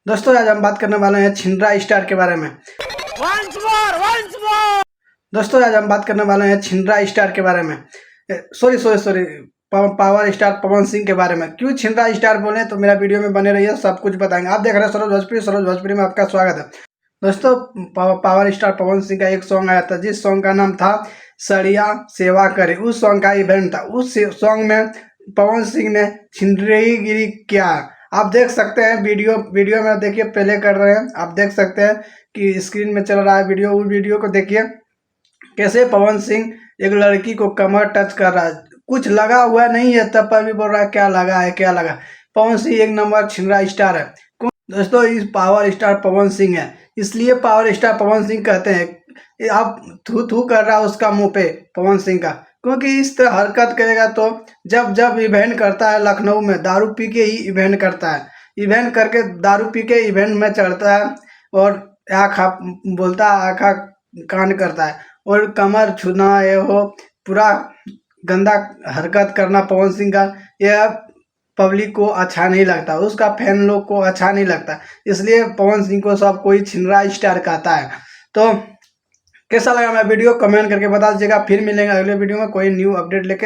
दोस्तों आज हम बात करने वाले हैं छिंदरा स्टार के बारे में। दोस्तों आज हम बात करने वाले हैं छिंदरा स्टार के बारे में। Sorry power star Pawan Singh के बारे में। क्यों छिंदरा स्टार बोले तो मेरा वीडियो में बने रहिए, सब कुछ बताएंगे। आप देख रहे हैं सरोज भोजपुरी में आपका स्वागत है। दोस्तों पावर स्टार पवन सिंह का एक सॉन्ग आया था जिस सॉन्ग का नाम था सड़िया सेवा करे। उस सॉन्ग का इवेंट था। उस सॉन्ग में पवन सिंह ने छिंदरागिरी किया। आप देख सकते हैं वीडियो में देखिए, प्ले कर रहे हैं। आप देख सकते हैं कि स्क्रीन में चल रहा है वीडियो। उस वीडियो को देखिए कैसे पवन सिंह एक लड़की को कमर टच कर रहा है। कुछ लगा हुआ नहीं है तब पर भी बोल रहा है क्या लगा है क्या लगा। पवन सिंह एक नंबर छिंदरा स्टार है। दोस्तों इस पावर स्टार पवन सिंह है, इसलिए पावर स्टार पवन सिंह कहते हैं। आप थू कर रहा है उसका मुंह पे पवन सिंह का, क्योंकि इस तरह हरकत करेगा तो जब इवेंट करता है लखनऊ में दारू पी के ही इवेंट करता है। इवेंट करके दारू पी के इवेंट में चढ़ता है और आँखा बोलता है, आँखा कान करता है और कमर छूना ये हो पूरा गंदा हरकत करना पवन सिंह का यह पब्लिक को अच्छा नहीं लगता, उसका फैन लोग को अच्छा नहीं लगता। इसलिए पवन सिंह को सब कोई छिंदरा स्टार कहता है। तो कैसा लगा मेरा वीडियो कमेंट करके बता दीजिएगा। फिर मिलेंगे अगले वीडियो में कोई न्यू अपडेट लेके।